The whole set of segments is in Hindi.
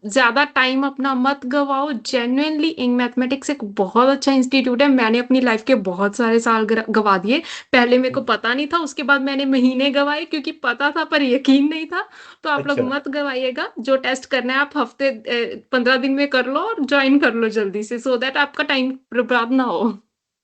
ज़्यादा टाइम अपना मत गवाओ। जेन्युइनली इंग मैथमेटिक्स एक बहुत अच्छा इंस्टीट्यूट है। मैंने अपनी लाइफ के बहुत सारे साल गवा दिए। पहले मेरे को पता नहीं था, उसके बाद मैंने महीने गवाए क्योंकि पता था पर यकीन नहीं था। तो आप लोग अच्छा। मत गवाइएगा। जो टेस्ट करना है आप हफ्ते 15 दिन में कर लो और ज्वाइन कर लो जल्दी से, सो दैट आपका टाइम बर्बाद ना हो।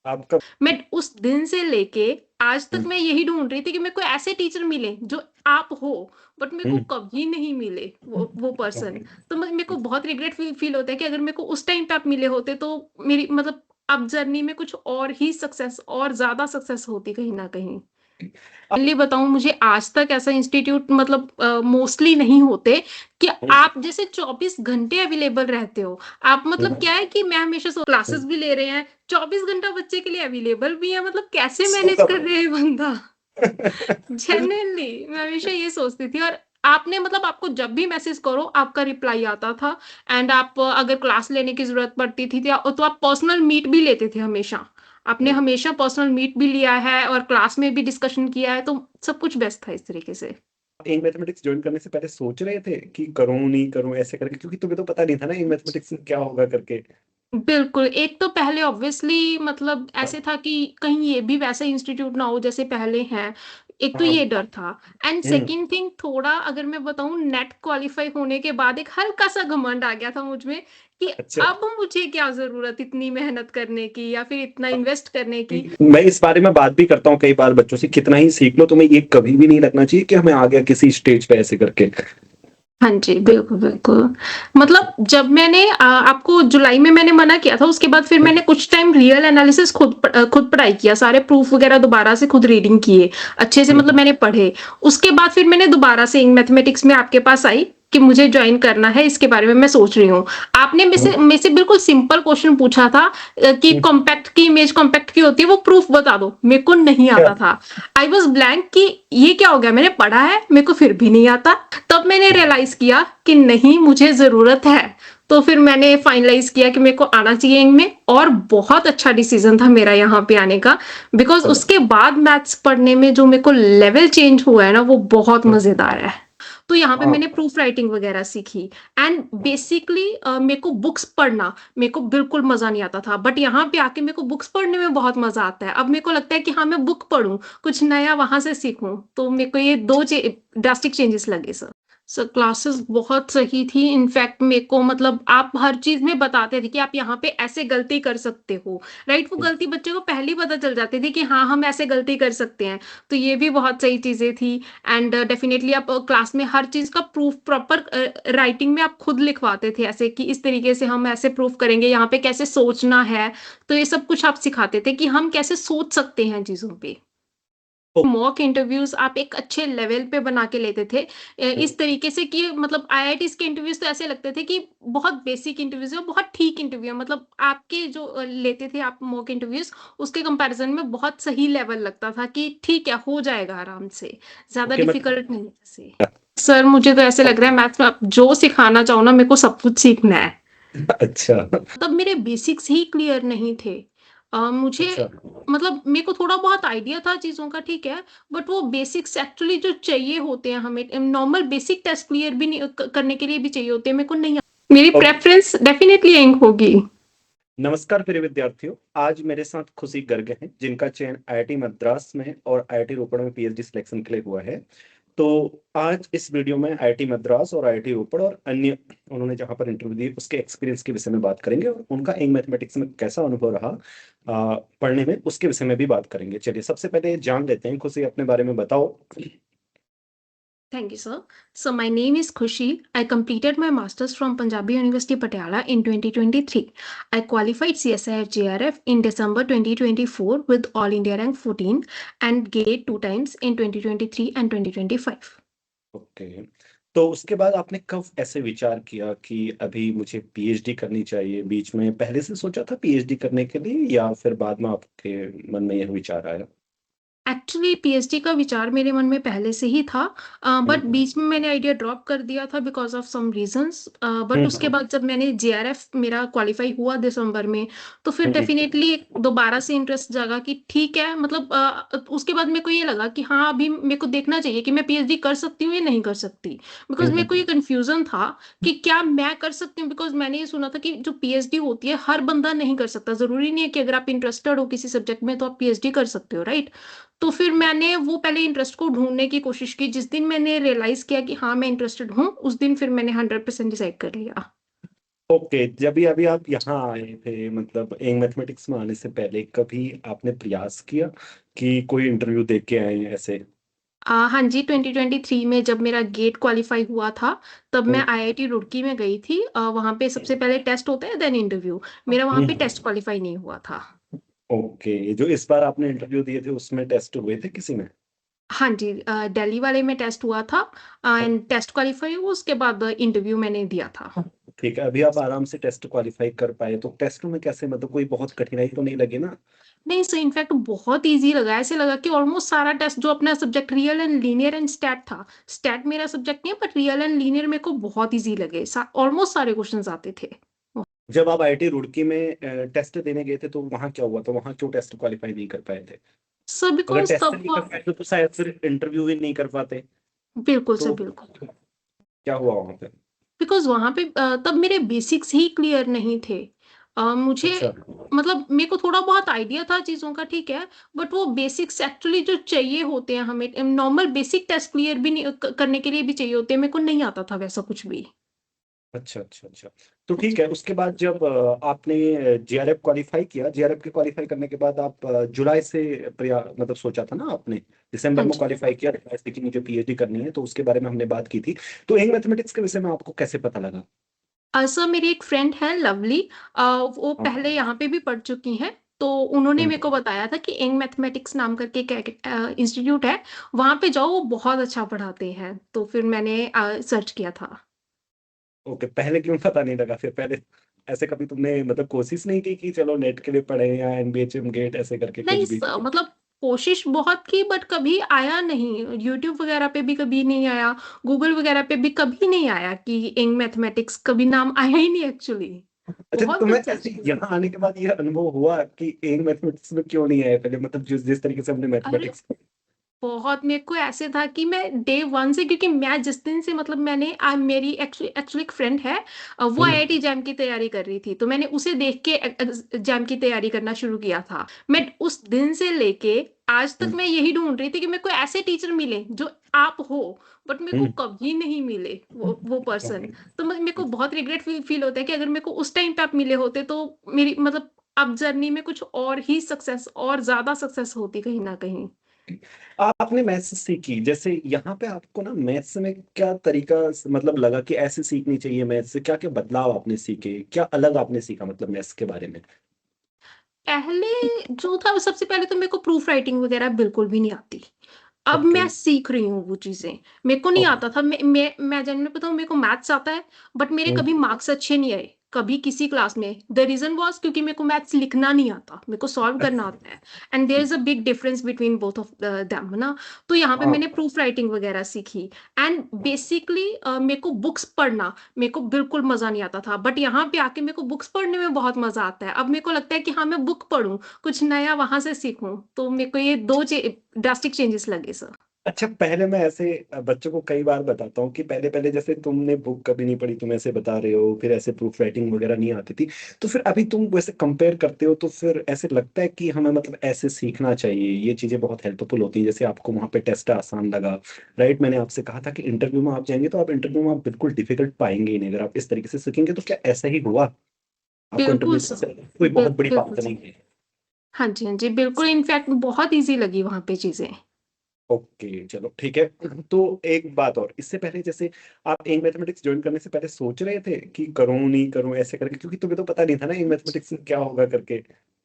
आपका। मैं उस दिन से लेके आज तक हम्म। मैं यही ढूंढ रही थी कि मेरे को ऐसे टीचर मिले जो आप हो, बट मेरे को हम्म। कभी नहीं मिले वो पर्सन। ओके। तो मेरे को बहुत रिग्रेट फील होता है कि अगर मेरे को उस टाइम पे आप मिले होते तो मेरी मतलब अब जर्नी में कुछ और ही सक्सेस और ज्यादा सक्सेस होती कहीं ना कहीं। जनरली बताऊं, मुझे आज तक ऐसा इंस्टीट्यूट मतलब मोस्टली नहीं होते कि हम्म। आप जैसे 24 घंटे अवेलेबल रहते हो। आप मतलब हम्म। क्या है कि मैं हमेशा क्लासेस हम्म। भी ले रहे हैं, 24 घंटा बच्चे के लिए अवेलेबल भी है, मतलब कैसे सो मैनेज कर तब। रहे हैं बंदा। जेन्युइनली मैं हमेशा ये सोचती थी। और आपने मतलब आपको जब भी मैसेज करो आपका रिप्लाई आता था। एंड आप अगर क्लास लेने की जरूरत पड़ती थी तो आप पर्सनल मीट भी लेते थे हमेशा। आपने हमेशा पर्सनल मीट भी लिया है और क्लास में भी डिस्कशन किया है, तो सब कुछ बेस्ट था इस तरीके से। इंग मैथमेटिक्स ज्वाइन करने से पहले सोच रहे थे कि करूं नहीं करूं ऐसे करके, क्योंकि तुम्हें तो पता नहीं था ना इंग मैथमेटिक्स में क्या होगा करके। बिल्कुल, एक तो पहले ऑब्वियसली मतलब ऐसे था कि कहीं ये भी वैसा इंस्टीट्यूट ना हो जैसे पहले हैं। एक तो हाँ। ये डर था। And hmm. सेकंड थिंग, थोड़ा अगर मैं बताऊं, नेट क्वालिफाई होने के बाद एक हल्का सा घमंड आ गया था मुझ में कि अच्छा। अब मुझे क्या जरूरत इतनी मेहनत करने की या फिर इतना इन्वेस्ट करने की। मैं इस बारे में बात भी करता हूँ कई बार बच्चों से, कितना ही सीख लो तुम्हें ये कभी भी नहीं लगना चाहिए कि हमें आ गया किसी स्टेज पे ऐसे करके। हाँ जी, बिल्कुल, बिल्कुल। मतलब जब मैंने आपको जुलाई में मैंने मना किया था, उसके बाद फिर मैंने कुछ टाइम रियल एनालिसिस खुद पढ़ाई किया, सारे प्रूफ वगैरह दोबारा से खुद रीडिंग किए, अच्छे से मतलब मैंने पढ़े। उसके बाद फिर मैंने दोबारा से मैथमेटिक्स में आपके पास आई कि मुझे ज्वाइन करना है, इसके बारे में मैं सोच रही हूँ। आपने मेरे से बिल्कुल सिंपल क्वेश्चन पूछा था कि कॉम्पैक्ट की इमेज कॉम्पैक्ट की होती है, वो प्रूफ बता दो। मेरे को नहीं क्या? आता था। आई वॉज ब्लैंक कि ये क्या हो गया, मैंने पढ़ा है मेरे को फिर भी नहीं आता। तब मैंने रियलाइज किया कि नहीं, मुझे जरूरत है। तो फिर मैंने फाइनलाइज किया कि मेरे को आना चाहिए इनमें, और बहुत अच्छा डिसीजन था मेरा यहाँ पे आने का। बिकॉज उसके बाद मैथ्स पढ़ने में जो मेरे को लेवल चेंज हुआ है ना, वो बहुत मजेदार है। तो यहाँ पे हाँ। मैंने प्रूफ राइटिंग वगैरह सीखी। एंड बेसिकली मेरे को बुक्स पढ़ना मेरे को बिल्कुल मजा नहीं आता था, बट यहाँ पे आके मेरे को बुक्स पढ़ने में बहुत मजा आता है। अब मेरे को लगता है कि हाँ, मैं बुक पढूं, कुछ नया वहां से सीखूं। तो मेरे को ये दो ड्रास्टिक चेंजेस लगे सर। सर क्लासेस बहुत सही थी। इनफैक्ट मेरे को मतलब आप हर चीज में बताते थे कि आप यहाँ पे ऐसे गलती कर सकते हो। राइट, वो गलती बच्चे को पहले ही पता चल जाती थी कि हाँ, हम ऐसे गलती कर सकते हैं। तो ये भी बहुत सही चीजें थी। एंड डेफिनेटली आप क्लास में हर चीज का प्रूफ प्रॉपर राइटिंग में आप खुद लिखवाते थे, ऐसे कि इस तरीके से हम ऐसे प्रूफ करेंगे, यहाँ पे कैसे सोचना है। तो ये सब कुछ आप सिखाते थे कि हम कैसे सोच सकते हैं चीजों पे। मॉक इंटरव्यूज आप एक अच्छे लेवल पे बना के लेते थे, इस तरीके से कि मतलब आईआईटीज के इंटरव्यूज तो ऐसे लगते थे कि बहुत बेसिक इंटरव्यूज है, बहुत ठीक इंटरव्यू है। मतलब आपके जो लेते थे आप मॉक इंटरव्यूज, उसके कंपैरिजन में बहुत सही लेवल लगता था कि ठीक है, हो जाएगा आराम से, ज्यादा ओके। मैं डिफिकल्ट नहीं जैसे। सर मुझे तो ऐसे लग रहा है मैथ्स में आप जो सिखाना चाहो ना, मेरे को सब कुछ सीखना है। अच्छा। तब मेरे बेसिक्स ही क्लियर नहीं थे। मुझे अच्छा। मतलब मेरे को थोड़ा बहुत आइडिया था चीज़ों का, ठीक है, बट वो बेसिक्स एक्चुअली जो चाहिए होते हैं हमें, नॉर्मल बेसिक टेस्ट क्लियर भी नहीं करने के लिए भी चाहिए होते हैं, मेरे को नहीं मेरी ओके। प्रेफरेंस डेफिनेटली इंक होगी। नमस्कार प्रिय विद्यार्थियों। आज मेरे साथ खुशी गर्ग हैं जिनका चयन आईआईटी मद्रास में और आईआईटी रोपड़ में पीएचडी सिलेक्शन के लिए हुआ है। तो आज इस वीडियो में आईआईटी मद्रास और आईआईटी रोपड़ और अन्य उन्होंने जहां पर इंटरव्यू दिए उसके एक्सपीरियंस के विषय में बात करेंगे, और उनका इंग मैथमेटिक्स में कैसा अनुभव रहा पढ़ने में, उसके विषय में भी बात करेंगे। चलिए सबसे पहले जान लेते हैं, खुशी अपने बारे में बताओ। Thank you, sir. So my name is Khushi. I completed my master's from Punjabi University Patiala in 2023. I qualified CSIF JRF in December 2024 with All India rank 14 and gate two times in 2023 and 2025. Okay. तो उसके बाद आपने कब ऐसे विचार किया कि अभी मुझे पीएचडी करनी चाहिए? बीच में पहले से सोचा था पीएचडी करने के लिए या फिर बाद में आपके मन में यह विचार आया? एक्चुअली पीएचडी का विचार मेरे मन में पहले से ही था, बट हम्म बीच में मैंने आइडिया ड्रॉप कर दिया था because of some reasons. But उसके हम्म बाद जब मैंने जेआरएफ मेरा क्वालिफाई हुआ दिसंबर में, तो फिर हम्म डेफिनेटली दोबारा से इंटरेस्ट जागा कि ठीक है, मतलब उसके बाद मेरे को ये लगा कि हाँ, अभी मेरे को देखना चाहिए कि मैं पीएचडी कर सकती हूँ या नहीं कर सकती। बिकॉज मेरे को हम्म ये कंफ्यूजन था कि क्या मैं कर सकती हूँ, बिकॉज मैंने ये सुना था कि जो पीएचडी होती है हर बंदा नहीं कर सकता। जरूरी नहीं है कि अगर आप इंटरेस्टेड हो किसी सब्जेक्ट में तो आप पीएचडी कर सकते हो, राइट? तो फिर मैंने वो पहले इंटरेस्ट को ढूंढने की कोशिश की। जिस दिन मैंने रियलाइज किया कि हाँ मैं इंटरेस्टेड हूँ, उस दिन फिर मैंने 100% डिसाइड कर लिया। ओके, जब भी अभी आप यहाँ आए थे, मतलब एंग मैथमेटिक्स में आने से पहले कभी आपने प्रयास किया कि कोई इंटरव्यू दे के आए ऐसे? हाँ जी, 2023 में जब मेरा गेट क्वालिफाई हुआ था, तब मैं हम्म आईआईटी रुड़की में गई थी। वहाँ पे सबसे पहले टेस्ट होता है, देन इंटरव्यू। मेरा वहाँ पे हम्म। टेस्ट क्वालिफाई नहीं हुआ था। ओके, जो इस बार आपने इंटरव्यू दिए थे उसमें टेस्ट हुए थे किसी में? हाँ जी, दिल्ली वाले में टेस्ट हुआ था एंड टेस्ट क्वालिफाई हुआ, उसके बाद इंटरव्यू मैंने दिया था। ठीक है, अभी आप आराम से टेस्ट क्वालिफाई कर पाए, तो टेस्ट में कैसे, मतलब कोई बहुत कठिनाई तो नहीं लगी ना? नहीं सर, इनफैक्ट बहुत इजी लगा। ऐसे लगा कि ऑलमोस्ट सारा टेस्ट जो अपना subject real and linear and stat था, स्टैट मेरा सब्जेक्ट नहीं है बट रियल एंड लीनियर मेरे को बहुत इजी लगे। ऑलमोस्ट सारे क्वेश्चंस आते थे। जब आप आईआईटी रुड़की में टेस्ट देने गए थे तो वहां क्या हुआ था, वहां क्यों टेस्ट क्वालिफाई नहीं कर पाए थे? सर अगर बिकॉज टेस्ट नहीं कर तब, पाए तो शायद फिर इंटरव्यू भी नहीं कर पाते। बिल्कुल सर तो बिल्कुल। क्या हुआ वहां पे? बिकॉज वहां पे तब मेरे बेसिक्स ही क्लियर नहीं थे। मुझे, अच्छा मतलब मेरे को थोड़ा बहुत आइडिया था चीजों का, ठीक है, बट वो बेसिक्स एक्चुअली जो चाहिए होते हैं हमें, नॉर्मल बेसिक टेस्ट क्लियर भी नहीं करने के लिए भी चाहिए होते हैं, मेरे को नहीं आता था वैसा कुछ भी। अच्छा अच्छा अच्छा। तो ठीक है, उसके बाद जब आपने जेआरएफ क्वालिफाई किया, जेआरएफ के क्वालिफाई करने के बाद आप जुलाई से मतलब सोचा था ना आपने, दिसंबर हाँ में जी। क्वालिफाई किया, जुलाई से कि मुझे पीएचडी करनी है, तो उसके बारे में हमने बात की थी। तो एंग मैथमेटिक्स के विषय में आपको कैसे पता लगा? सर मेरी एक फ्रेंड है लवली, वो हाँ। पहले यहाँ पे भी पढ़ चुकी हैं। तो उन्होंने मेरे को हम्म। बताया था कि एंग मैथमेटिक्स नाम करके एक इंस्टीट्यूट है, वहाँ पे जाओ, वो बहुत अच्छा पढ़ाते हैं। तो फिर मैंने सर्च किया था। ओके, पहले क्यों पता नहीं लगा फिर पहले? ऐसे कभी तुमने मतलब कोशिश नहीं की कि चलो नेट के लिए पढ़े या एनबीएचएम गेट ऐसे करके कुछ नहीं भी? मतलब कोशिश बहुत की बट कभी आया नहीं। यूट्यूब वगैरह पे भी कभी नहीं आया, गूगल वगैरह पे भी कभी नहीं आया कि एंग मैथमेटिक्स, कभी नाम आया ही नहीं एक्चुअली। अच्छा, बहुत तुम्हें सर्च ऐसे किया। यहाँ आने के बाद ये अनुभव हुआ कि एंग मैथमेटिक्स में क्यों नहीं आया पहले, मतलब जिस जिस तरीके से हमने अरे मैथमेटिक्स। बहुत, मेरे को ऐसे था कि मैं डे वन से, क्योंकि मैं जिस दिन से, मतलब मैंने मेरी एक्चुअली एक फ्रेंड है, वो आईआईटी जैम की तैयारी कर रही थी, तो मैंने उसे देख के जैम की तैयारी करना शुरू किया था। मैं उस दिन से लेके आज तक मैं यही ढूंढ रही थी कि मेरे को ऐसे टीचर मिले जो आप हो, बट मेरे को हम्म। कभी नहीं मिले वो पर्सन। तो मेरे को बहुत रिग्रेट फील होता है कि अगर मेरे को उस टाइम पे आप मिले होते तो मेरी, मतलब अब जर्नी में कुछ और ही सक्सेस, और ज्यादा सक्सेस होती कहीं ना कहीं। आपने मैथ्स सीखी, जैसे यहाँ पे आपको ना मैथ्स में क्या तरीका मतलब लगा कि ऐसे सीखनी चाहिए मैथ्स से, क्या क्या बदलाव आपने सीखे, क्या अलग आपने सीखा मतलब मैथ्स के बारे में? पहले जो था, सबसे पहले तो मेरे को प्रूफ राइटिंग वगैरह बिल्कुल भी नहीं आती। अब ओके मैं सीख रही हूँ वो चीजें। मेरे को नहीं ओके। आता था। मैं जनरली बताऊँ, मेरे को मैथ्स आता है, बट मेरे कभी मार्क्स अच्छे नहीं आए कभी किसी क्लास में। द रीजन वाज क्योंकि मेरे को मैथ्स लिखना नहीं आता, मेरे को सॉल्व करना आता है। And there is a big difference between both of them, है ना? तो यहाँ पे मैंने हाँ। प्रूफ राइटिंग वगैरह सीखी। एंड बेसिकली मेरे को बुक्स पढ़ना, मेरे को बिल्कुल मजा नहीं आता था, बट यहाँ पे आके मेरे को बुक्स पढ़ने में बहुत मजा आता है। अब मेरे को लगता है कि हाँ, मैं बुक पढूं, कुछ नया वहां से सीखूं। तो मेरे को ये दो ड्रास्टिक चेंजेस लगे सर। अच्छा, पहले मैं ऐसे बच्चों को कई बार बताता हूँ कि पहले पहले जैसे तुमने बुक कभी नहीं पढ़ी, तुम ऐसे बता रहे हो, फिर ऐसे प्रूफ राइटिंग वगैरह नहीं आती थी, तो फिर अभी तुम वैसे कंपेयर करते हो तो फिर ऐसे लगता है कि हमें मतलब ऐसे सीखना चाहिए, ये चीजें बहुत हेल्पफुल होती है, जैसे आपको वहां पे टेस्ट आसान लगा। राइट, मैंने आपसे कहा था कि इंटरव्यू में आप जाएंगे तो आप इंटरव्यू में आप बिल्कुल डिफिकल्ट पाएंगे ही नहीं अगर आप इस तरीके से सीखेंगे, तो क्या ऐसा ही हुआ? आपको बिल्कुल इंटरव्यू सर। कोई बहुत बड़ी बिल्कुल बात सर। नहीं है? हाँ जी, हाँ जी, बिल्कुल। इनफैक्ट बहुत इजी लगी वहां पे चीजें। ओके चलो ठीक है। तो एक बात और, इससे पहले जैसे आप एंग मैथमेटिक्स ज्वाइन करने से पहले सोच रहे थे कि करूं नहीं करूं ऐसे करके, क्योंकि तुम्हें तो पता नहीं था ना एंग मैथमेटिक्स में क्या होगा करके।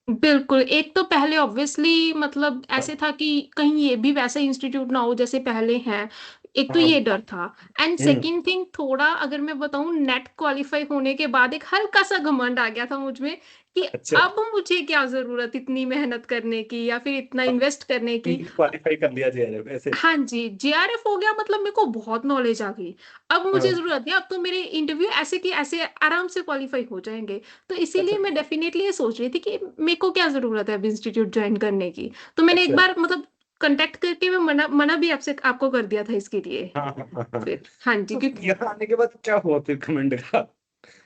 बिल्कुल। एक तो पहले ऑब्वियसली, मतलब ऐसे था कि कहीं ये भी वैसा इंस्टीट्यूट ना हो जैसे पहले हैं। एक तो हाँ। ये डर था। And hmm. सेकंड थिंग, थोड़ा अगर मैं बताऊं, नेट क्वालिफाई होने के बाद एक हल्का सा घमंड आ गया था मुझ में कि अच्छा। अब मुझे क्या जरूरत इतनी मेहनत करने की या फिर इतना इन्वेस्ट करने की। क्वालिफाई कर लिया JRF ऐसे। हाँ जी, जेआरएफ हो गया, मतलब मेरे को बहुत नॉलेज आ गई। अब मुझे हाँ। जरूरत नहीं, अब तो मेरे इंटरव्यू ऐसे की ऐसे आराम से क्वालिफाई हो जाएंगे। तो अच्छा। इसीलिए मैं डेफिनेटली ये सोच रही थी कि मेरे को क्या जरूरत है अब इंस्टीट्यूट ज्वाइन करने की। तो मैंने एक अच्छा। बार मतलब कांटेक्ट करके मैं मना मना भी आपसे आपको कर दिया था इसके लिए। हाँ हाँ हाँ हाँ। फिर हाँ जी, तो क्योंकि यहाँ आने के बाद क्या हुआ फिर कमेंट का?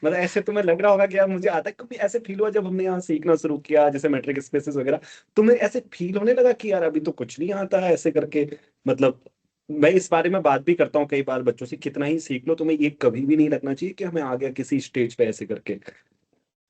मतलब ऐसे तुम्हें लग रहा होगा कि यार मुझे आता है, कभी ऐसे फील हुआ जब हमने यहाँ सीखना शुरू किया जैसे मैट्रिक स्पेसेस वगैरह, तुम्हें ऐसे फील होने लगा कि यार अभी तो कुछ नहीं आता है ऐसे करके? मतलब मैं इस बारे में बात भी करता हूँ कई बार बच्चों से, कितना ही सीख लो तुम्हें ये कभी भी नहीं लगना चाहिए कि हमें आ गया किसी स्टेज पे ऐसे करके।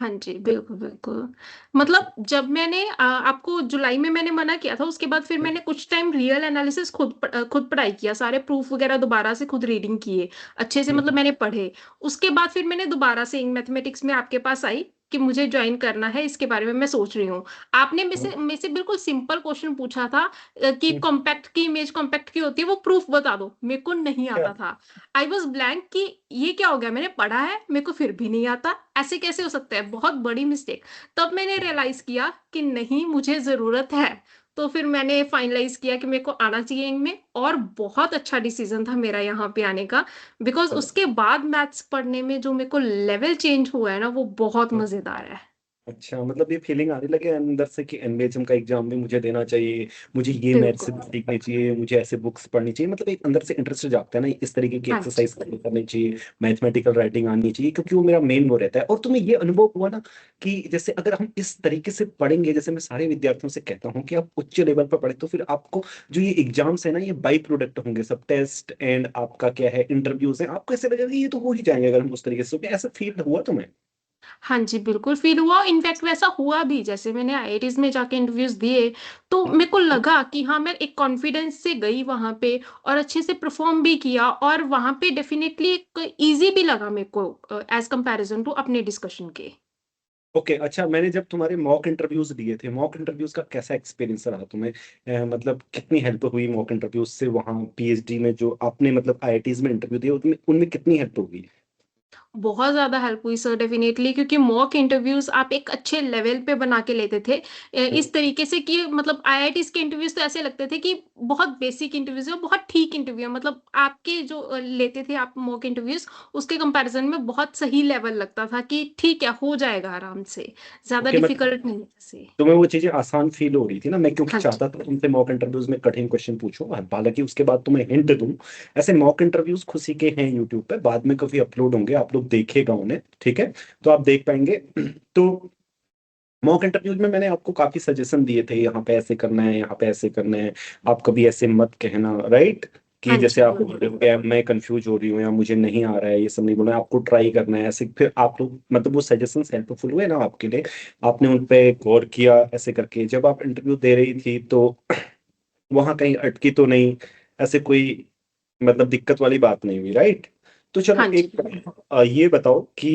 हाँ जी, बिल्कुल बिल्कुल। मतलब जब मैंने आपको जुलाई में मैंने मना किया था, उसके बाद फिर मैंने कुछ टाइम रियल एनालिसिस खुद पढ़ाई किया, सारे प्रूफ वगैरह दोबारा से खुद रीडिंग किए अच्छे से, मतलब मैंने पढ़े। उसके बाद फिर मैंने दोबारा से मैथमेटिक्स में आपके पास आई कि मुझे ज्वाइन करना है, इसके बारे में मैं सोच रही हूँ। आपने मेरे से बिल्कुल सिंपल क्वेश्चन पूछा था कि कॉम्पैक्ट की इमेज कॉम्पैक्ट की होती है, वो प्रूफ बता दो, मेरे को नहीं क्या? आता था। आई वॉज ब्लैंक कि ये क्या हो गया, मैंने पढ़ा है मेरे को फिर भी नहीं आता, ऐसे कैसे हो सकता है, बहुत बड़ी मिस्टेक। तब मैंने रियलाइज किया कि नहीं, मुझे जरूरत है। तो फिर मैंने फाइनलाइज किया कि मेरे को आना चाहिए इनमें, और बहुत अच्छा डिसीजन था मेरा यहाँ पे आने का। बिकॉज उसके बाद मैथ्स पढ़ने में जो मेरे को लेवल चेंज हुआ है ना, वो बहुत मजेदार है। अच्छा, मतलब ये फीलिंग आने लगे अंदर से कि एनबीएचएम का एग्जाम भी मुझे देना चाहिए, मुझे ये मैथ से बिल्कुल। सीखनी चाहिए, मुझे ऐसे बुक्स पढ़नी चाहिए, मतलब एक अंदर से इंटरेस्ट जागता है ना, इस तरीके की हाँ जी। एक्सरसाइज करनी चाहिए, मैथमेटिकल राइटिंग आनी चाहिए, क्योंकि वो मेरा मेन वो रहता है। और तुम्हें ये अनुभव हुआ ना कि जैसे अगर हम इस तरीके से पढ़ेंगे, जैसे मैं सारे विद्यार्थियों से कहता हूँ कि आप उच्च लेवल पर पढ़े, तो फिर आपको जो ये एग्जाम्स है ना, ये बाई प्रोडक्ट होंगे सब, टेस्ट एंड आपका क्या है इंटरव्यूज है, आपको ऐसे लगेगा कि ये तो हो ही जाएंगे अगर हम उस तरीके से, ऐसा फील हुआ तुम्हें? हाँ जी, बिल्कुल फील हुआ, इनफैक्ट वैसा हुआ भी। जैसे मैंने आईआईटीज में जाके इंटरव्यूज दिए, तो मेरे को लगा कि हाँ, मैं एक कॉन्फिडेंस से गई वहां पे और अच्छे से परफॉर्म भी किया, और वहां पे डेफिनेटली एक इजी भी लगा मेरे को एज कंपैरिजन टू अपने डिस्कशन के। ओके। अच्छा, मैंने जब तुम्हारे मॉक इंटरव्यूज दिए थे, मॉक इंटरव्यूज का कैसा एक्सपीरियंस रहा तुम्हें? मतलब कितनी हेल्प हुई मॉक इंटरव्यूज से वहाँ पीएचडी में, जो आपने मतलब आईआईटीज में इंटरव्यू दिए उनमें उनमें कितनी हेल्प होगी? बहुत ज्यादा हेल्प हुई सर, डेफिनेटली, क्योंकि मॉक इंटरव्यूज आप एक अच्छे लेवल पे बना के लेते थे। इस तरीके से कि मतलब आईआईटीज के इंटरव्यूज तो ऐसे लगते थे कि बहुत बेसिक इंटरव्यूज है, बहुत ठीक इंटरव्यू है, मतलब आपके जो लेते थे आप मॉक इंटरव्यूज, उसके कंपैरिजन में बहुत सही लेवल लगता था कि ठीक है, हो जाएगा आराम से, ज्यादा ओके, मतलब डिफिकल्ट नहीं से। तुम्हें वो चीजें आसान फील हो रही थी ना, मैं क्योंकि हाँ जी। चाहता था तुमसे मॉक इंटरव्यूज में कठिन क्वेश्चन पूछो, हालांकि उसके बाद तुम्हें हिंट दूं। ऐसे मॉक इंटरव्यूज खुशी के हैं यूट्यूब पे, बाद में काफी अपलोड होंगे, आप लोग देखिएगा उन्हें, ठीक है? तो आप देख पाएंगे। तो मॉक इंटरव्यूज में मैंने आपको काफी सजेशन दिए थे, यहाँ पे ऐसे करना है, यहाँ पे ऐसे करना है, आप कभी ऐसे मत कहना, राइट? कि हाँ जैसे जी। आप बोल रहे हो कि यार मैं कंफ्यूज हो रही हूँ या मुझे नहीं आ रहा है, ये सब नहीं बोलना है, आपको ट्राई करना है ऐसे। फिर आप लोग मतलब वो सजेशन हेल्पफुल हुए ना आपके लिए? आपने उन पे गौर किया ऐसे करके जब आप इंटरव्यू दे रही थी, तो वहां कहीं अटकी तो नहीं, ऐसे कोई मतलब दिक्कत वाली बात नहीं हुई, राइट? तो चलो हाँ जी। एक ये बताओ कि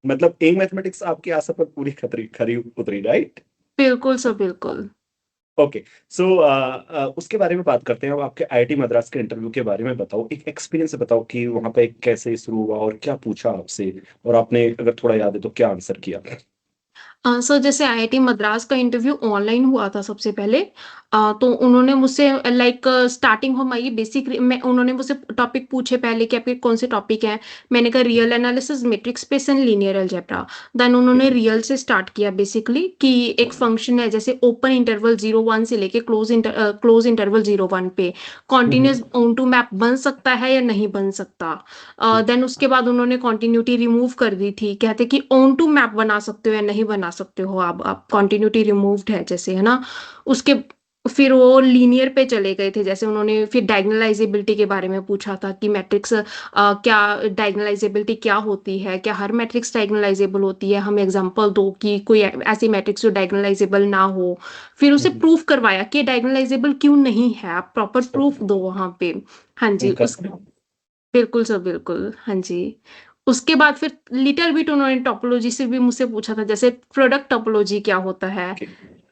मतलब एक मैथमेटिक्स आपकी आशा पर पूरी खतरी खरी उतरी, राइट? बिल्कुल सर, बिल्कुल। ओके। सो उसके बारे में बात करते हैं। अब आपके आईआईटी मद्रास के इंटरव्यू के बारे में बताओ, एक एक्सपीरियंस बताओ कि वहां पे कैसे शुरू हुआ और क्या पूछा आपसे, और आपने अगर थोड़ा याद है तो क्या आंसर किया? सर, जैसे आईआईटी मद्रास का इंटरव्यू ऑनलाइन हुआ था सबसे पहले। तो उन्होंने मुझसे लाइक स्टार्टिंग हमारी बेसिक मैं उन्होंने मुझसे टॉपिक पूछे पहले कि आपके कौन से टॉपिक हैं। मैंने कहा real analysis, metric space and linear algebra. Then उन्होंने रियल से स्टार्ट किया बेसिकली कि एक फंक्शन है, जैसे ओपन इंटरवल 0 1 से लेके क्लोज इंटरवल 0 1 पे कॉन्टिन्यूस ऑन टू मैप बन सकता है या नहीं बन सकता। देन उसके बाद उन्होंने कॉन्टिन्यूटी रिमूव कर दी थी, कहते कि ऑन टू मैप बना सकते हो या नहीं बना सकते हो, आप कॉन्टिन्यूटी रिमूव्ड है जैसे, है ना। उसके फिर वो लीनियर पे चले गए थे, जैसे उन्होंने फिर डायगोनलाइजेबिलिटी के बारे में पूछा था कि मैट्रिक्स क्या डायगोनलाइजेबिलिटी क्या होती है, क्या हर मैट्रिक्स डायगोनलाइजेबल होती है, हम एग्जांपल दो कि कोई ऐसी मैट्रिक्स जो डायगोनलाइजेबल ना हो। फिर उसे प्रूफ करवाया कि डायगोनलाइजेबल क्यों नहीं है, आप प्रॉपर प्रूफ दो वहां पे। हाँ जी, उस बिल्कुल सर, बिल्कुल, हाँ जी। उसके बाद फिर लिटिल बिट उन्होंने टोपोलॉजी से भी मुझसे पूछा था, जैसे प्रोडक्ट टोपोलॉजी क्या होता है।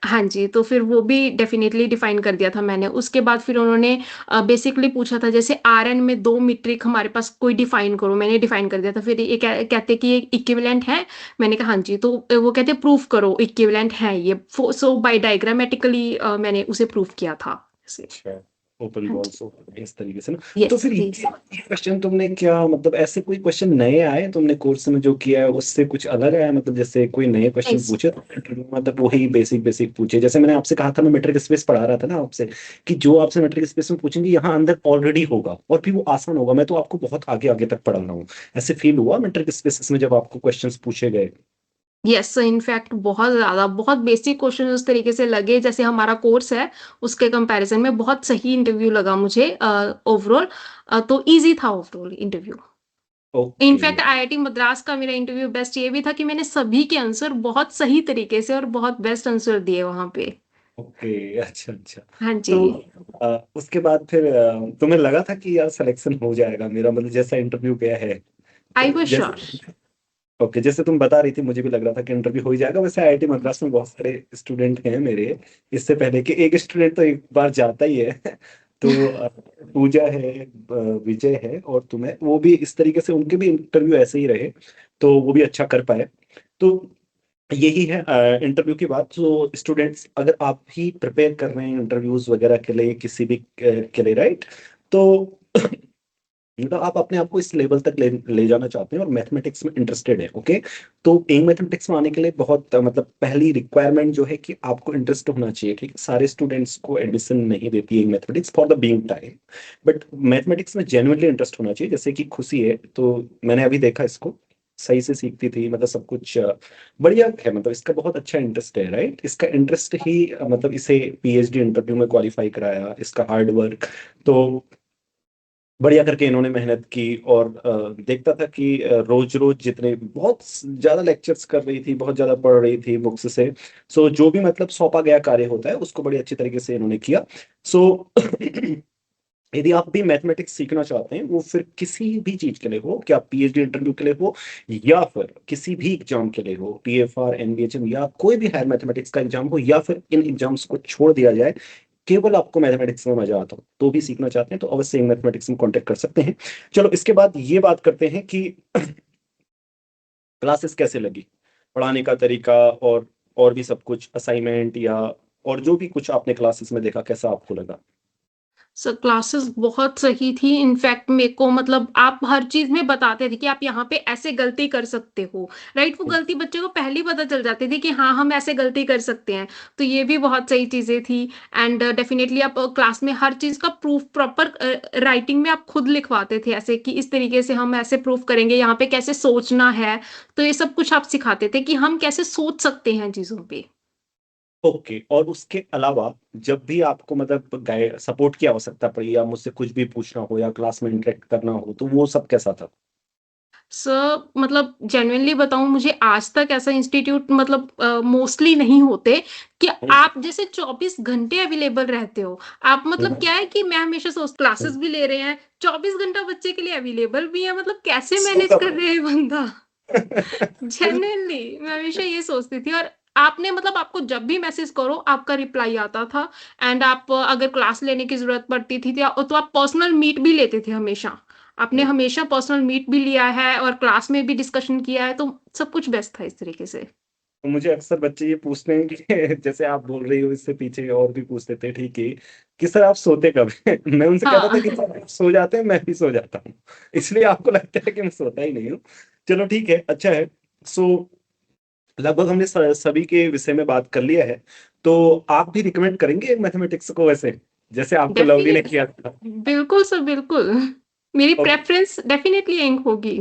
हाँ जी, तो फिर वो भी डेफ़िनेटली डिफ़ाइन कर दिया था मैंने। उसके बाद फिर उन्होंने बेसिकली पूछा था जैसे आरएन में 2 मीट्रिक हमारे पास कोई डिफ़ाइन करो, मैंने डिफ़ाइन कर दिया था। फिर ये कहते कि ये इक्विवेलेंट है, मैंने कहा हाँ जी, तो वो कहते प्रूफ करो इक्विवेलेंट है ये। सो बाय डायग्रामेटिकली मैंने उसे प्रूफ किया था। ऐसे। अच्छा, ओपन हाँ बॉल्स जी। इस तरीके से ना। तो येस, फिर येस। ये क्वेश्चन तुमने क्या मतलब ऐसे कोई क्वेश्चन नए आए तुमने कोर्स में जो किया है उससे कुछ अलग आया मतलब जैसे कोई नए क्वेश्चन नाइस। पूछे तो इंटरव्यू में मतलब वही बेसिक बेसिक पूछे जैसे मैंने आपसे कहा था मैं मेट्रिक स्पेस पढ़ा रहा था ना आपसे कि जो आपसे मेट्रिक स्पेस में पूछेंगे यहाँ अंदर ऑलरेडी होगा और फिर वो आसान होगा मैं तो आपको बहुत आगे आगे तक पढ़ा रहा हूँ ऐसे फील हुआ मेट्रिक स्पेस में जब आपको क्वेश्चंस पूछे गए। यस, इनफैक्ट बहुत ज़्यादा, बहुत बेसिक क्वेश्चन उस तरीके से लगे जैसे हमारा कोर्स है, उसके कंपैरिज़न में बहुत सही इंटरव्यू लगा मुझे ओवरऑल। तो ईज़ी था overall interview. Okay. In fact IIT Madras का मेरा इंटरव्यू बेस्ट ये भी था कि मैंने सभी के आंसर बहुत सही तरीके से और बहुत बेस्ट आंसर दिए वहाँ पे। ओके। अच्छा अच्छा। हाँ तो जी। उसके बाद फिर तुम्हें लगा था कि यार सिलेक्शन हो जाएगा मेरा मतलब जैसा इंटरव्यू गया है आई तो वाज़ श्योर। जैसे ओके जैसे तुम बता रही थी मुझे भी लग रहा था कि इंटरव्यू हो ही जाएगा वैसे आईआईटी मद्रास में बहुत सारे स्टूडेंट हैं मेरे इससे पहले कि एक स्टूडेंट तो एक बार जाता ही है तो पूजा है विजय है और तुम्हें वो भी इस तरीके से उनके भी इंटरव्यू ऐसे ही रहे तो वो भी अच्छा कर पाए तो यही है इंटरव्यू की बात तो स्टूडेंट्स अगर आप ही प्रिपेयर कर रहे हैं इंटरव्यूज वगैरह के लिए किसी भी के लिए राइट तो मतलब आप अपने आप को इस लेवल तक ले जाना चाहते हैं और मैथमेटिक्स में इंटरेस्टेड है ओके तो एंग मैथमेटिक्स में आने के लिए बहुत मतलब पहली रिक्वायरमेंट जो है कि आपको इंटरेस्ट होना चाहिए ठीक है सारे स्टूडेंट्स को एडमिशन नहीं देती है एंग mathematics for the being time but mathematics में जेन्युइनली इंटरेस्ट होना चाहिए जैसे कि खुशी है तो मैंने अभी देखा इसको सही से सीखती थी मतलब सब कुछ बढ़िया है मतलब इसका बहुत अच्छा इंटरेस्ट है राइट इसका इंटरेस्ट ही मतलब इसे पीएचडी इंटरव्यू में क्वालिफाई कराया इसका हार्ड वर्क तो बढ़िया करके इन्होंने मेहनत की और देखता था कि रोज रोज जितने बहुत ज्यादा लेक्चर्स कर रही थी बहुत ज्यादा पढ़ रही थी बुक्स से सो जो भी मतलब सौंपा गया कार्य होता है उसको बड़ी अच्छी तरीके से इन्होंने किया सो यदि आप भी मैथमेटिक्स सीखना चाहते हैं वो फिर किसी भी चीज के लिए हो क्या पीएचडी इंटरव्यू के लिए हो या फिर किसी भी एग्जाम के लिए हो टीएफआर एनबीएचएम या कोई भी हायर मैथमेटिक्स का एग्जाम हो या फिर इन एग्जाम्स को छोड़ दिया जाए केवल आपको मैथमेटिक्स में मजा आता हो तो भी सीखना चाहते हैं तो अवश्य मैथमेटिक्स में कांटेक्ट कर सकते हैं। चलो इसके बाद ये बात करते हैं कि क्लासेस कैसे लगी पढ़ाने का तरीका और भी सब कुछ असाइनमेंट या और जो भी कुछ आपने क्लासेस में देखा कैसा आपको लगा। सर क्लासेस बहुत सही थी। इनफैक्ट मेरे को मतलब आप हर चीज़ में बताते थे कि आप यहाँ पे ऐसे गलती कर सकते हो, राइट? वो गलती बच्चे को पहले ही पता चल जाती थी कि हाँ, हम ऐसे गलती कर सकते हैं। तो ये भी बहुत सही चीज़ें थी एंड डेफिनिटली आप क्लास में हर चीज़ का प्रूफ प्रॉपर राइटिंग में आप खुद लिखवाते थे ऐसे कि इस तरीके से हम ऐसे प्रूफ करेंगे, यहाँ पे कैसे सोचना है। तो ये सब कुछ आप सिखाते थे कि हम कैसे सोच सकते हैं चीज़ों पे। ओके और उसके अलावा जब भी आपको मतलब गाइड सपोर्ट की आवश्यकता पड़ी या मुझसे कुछ भी पूछना हो या क्लास में इंटरेक्ट करना हो तो वो सब कैसा था। सर मतलब जेन्युइनली बताऊँ मुझे आज तक ऐसा इंस्टीट्यूट मतलब मोस्टली नहीं होते कि हम्म, आप जैसे 24 घंटे अवेलेबल रहते हो। आप मतलब हम्म, क्या है कि मैं हमेशा सोच क्लासेस हम्म। भी ले रहे हैं, 24 घंटा बच्चे के लिए अवेलेबल भी है मतलब कैसे सो मैनेज कर कब रहे हैं बंदा? जेन्युइनली मैं हमेशा ये सोचती थी और आपने मतलब आपको जब भी मैसेज करो आपका रिप्लाई आता था एंड आप अगर क्लास लेने की ज़रूरत पड़ती थी तो आप पर्सनल मीट भी लेते थे हमेशा। आपने हमेशा पर्सनल मीट भी लिया है और क्लास में भी डिस्कशन किया है, तो सब कुछ बेस्ट था इस तरीके से। तो मुझे अक्सर बच्चे ये पूछते हैं कि जैसे आप बोल रही हो इससे पीछे और भी पूछते थे ठीक है कि सर आप सोते कब हैं? मैं उनसे कहता था हाँ। कि सर आप सो जाते हैं मैं भी सो जाता हूँ इसलिए आपको लगता है कि मैं सोता ही नहीं हूँ। चलो ठीक है अच्छा है। सो लगभग हमने सभी के विषय में बात कर लिया है तो आप भी रिकमेंड करेंगे मैथमेटिक्स को वैसे जैसे आपको लवली ने डेफिनिट किया था। बिल्कुल सर, बिल्कुल। मेरी ओके प्रेफ़रेंस डेफिनिटली यहीं होगी।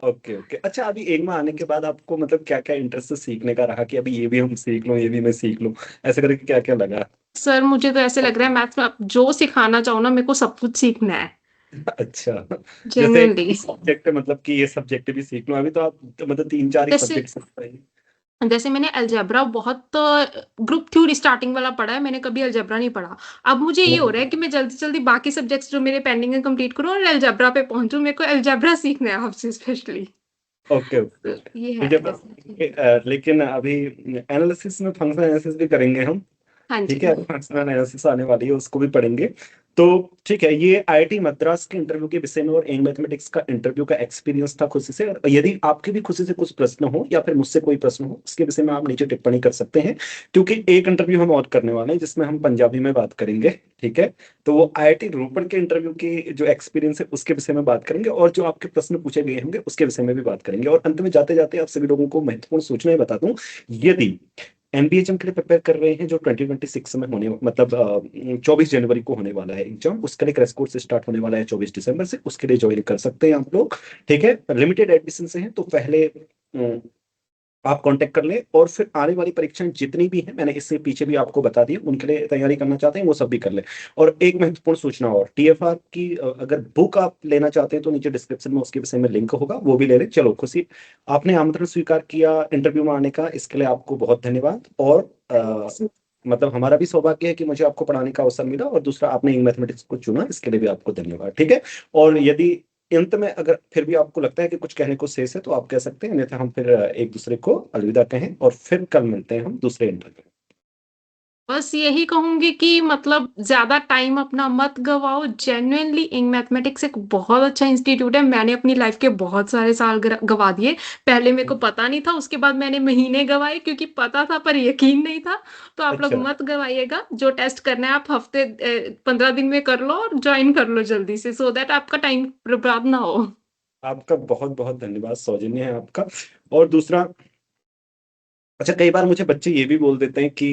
ओके ओके अच्छा अभी एक में आने के बाद आपको मतलब क्या क्या इंटरेस्ट सीखने का रहा कि अभी ये भी हम सीख लूं ये भी मैं सीख लूं ऐसे करके क्या क्या लगा। सर मुझे तो ऐसे लग रहा है मैथ्स में आप जो सिखाना चाहो ना मेरे को सब कुछ सीखना है, अच्छा जैसे जेन्युइनली। एक सब्जेक्ट मतलब कि ये सब्जेक्ट भी सीख लो अभी तो आप तो मतलब तीन चार ही जैसे सब्जेक्ट सीख रहे हैं। जैसे मैंने अलजेब्रा बहुत ग्रुप थ्योरी स्टार्टिंग वाला पढ़ा है, मैंने कभी अलजेब्रा नहीं पढ़ा। अब मुझे ये हो रहा है कि मैं जल्दी-जल्दी बाकी सब्जेक्ट्स जो मेरे पेंडिंग है कंप्लीट करूँ और अलजेब्रा पे पहुँचूँ। मेरे को अलजेब्रा सीखना है आपसे स्पेशली। ओके ओके तो ये ठीक है है डेफिनेटली। लेकिन अभी एनालिसिस में फंक्शन एनालिसिस भी करेंगे हम। हाँ ठीक जी। है, फंक्शनल एनालिसिस आने वाली है, उसको भी पढ़ेंगे। तो ठीक है, ये आईआईटी मद्रास के इंटरव्यू के विषय में और एंग मैथमेटिक्स का इंटरव्यू का एक्सपीरियंस था खुशी से। यदि आपके भी खुशी से कुछ प्रश्न हो या फिर मुझसे कोई प्रश्न हो, उसके विषय में आप नीचे टिप्पणी कर सकते हैं, क्योंकि एक इंटरव्यू हम और करने वाले हैं जिसमें हम पंजाबी में बात करेंगे। ठीक है, तो वो आईआईटी रोपड़ के इंटरव्यू की जो एक्सपीरियंस है उसके विषय में बात करेंगे, और जो आपके प्रश्न पूछे गए होंगे उसके विषय में भी बात करेंगे। और अंत में जाते जाते आप सभी लोगों को महत्वपूर्ण सूचना ही बता दूं, यदि एनबीएचएम के लिए प्रिपेयर कर रहे हैं जो 2026 में होने, मतलब 24 जनवरी को होने वाला है एग्जाम, उसके लिए क्रैश कोर्स स्टार्ट होने वाला है 24 दिसंबर से, उसके लिए ज्वाइन कर सकते हैं आप लोग। ठीक है, लिमिटेड एडमिशन से हैं, तो पहले आप कांटेक्ट कर लें, और फिर आने वाली परीक्षाएं जितनी भी हैं, मैंने इससे पीछे भी आपको बता दी, उनके लिए तैयारी करना चाहते हैं वो सब भी कर लें। और एक महत्वपूर्ण सूचना और, टीएफआर की अगर बुक आप लेना चाहते हैं तो नीचे डिस्क्रिप्शन में उसके विषय में लिंक होगा, वो भी ले लें। चलो खुशी, आपने आमंत्रण स्वीकार किया इंटरव्यू में आने का, इसके लिए आपको बहुत धन्यवाद। और मतलब हमारा भी सौभाग्य है कि मुझे आपको पढ़ाने का अवसर मिला, और दूसरा आपने मैथमेटिक्स को चुना, इसके लिए भी आपको धन्यवाद। ठीक है, और यदि अंत में अगर फिर भी आपको लगता है कि कुछ कहने को शेष है तो आप कह सकते हैं, अन्यथा हम फिर एक दूसरे को अलविदा कहें, और फिर कल मिलते हैं हम दूसरे इंटरव्यू। बस यही कहूंगी कि मतलब ज्यादा टाइम अपना मत गवाओ। जेन्युइनली इंग मैथमेटिक्स एक बहुत अच्छा इंस्टीट्यूट है। मैंने अपनी लाइफ के बहुत सारे साल गवा दिए। पहले मेरे को पता नहीं था, उसके बाद मैंने महीने गवाए क्योंकि पता था पर यकीन नहीं था। तो आप लोग अच्छा, मत गवाइएगा। जो टेस्ट करना है आप हफ्ते 15 दिन में कर लो और ज्वाइन कर लो जल्दी से, सो दैट आपका टाइम बर्बाद ना हो। आपका बहुत बहुत धन्यवाद, सौजन्य है आपका। और दूसरा, अच्छा, कई बार मुझे बच्चे ये भी बोल देते हैं कि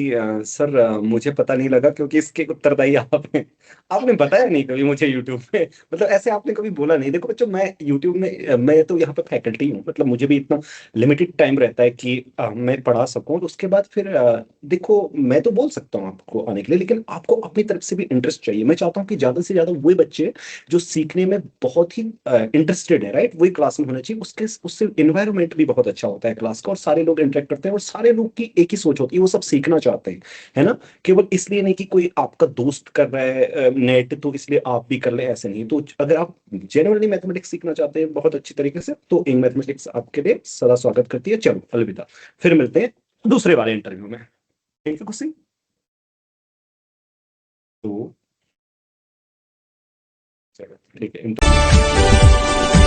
सर मुझे पता नहीं लगा क्योंकि इसके उत्तरदायी आप हैं। आपने बताया नहीं कभी मुझे यूट्यूब पे, मतलब ऐसे आपने कभी बोला नहीं। देखो बच्चों, मैं यूट्यूब में मैं तो यहाँ पे फैकल्टी हूँ, मतलब मुझे भी इतना लिमिटेड टाइम रहता है कि मैं पढ़ा सकूँ, और उसके बाद फिर देखो मैं तो बोल सकता हूँ आपको आने के लिए, लेकिन आपको अपनी तरफ से भी इंटरेस्ट चाहिए। मैं चाहता हूँ कि ज्यादा से ज्यादा वही बच्चे जो सीखने में बहुत ही इंटरेस्टेड है, राइट, वही क्लास में होना चाहिए। उसके उससे इन्वायरमेंट भी बहुत अच्छा होता है क्लास का, और सारे लोग इंटरेक्ट करते हैं, और सारे लोग की एक ही सोच होती है, वो सब सीखना चाहते हैं, है ना। केवल इसलिए नहीं कि कोई आपका दोस्त कर रहा है नेट तो इसलिए आप भी कर ले, ऐसे नहीं। तो अगर आप जेन्युइनली मैथमेटिक्स सीखना चाहते हैं बहुत अच्छी तरीके से, तो इंग मैथमेटिक्स आपके लिए सदा स्वागत करती है। चलो अलविदा, फिर मिलते हैं दूसरे वाले इंटरव्यू में। ठीक है खुशी, तो चलो ठीक है।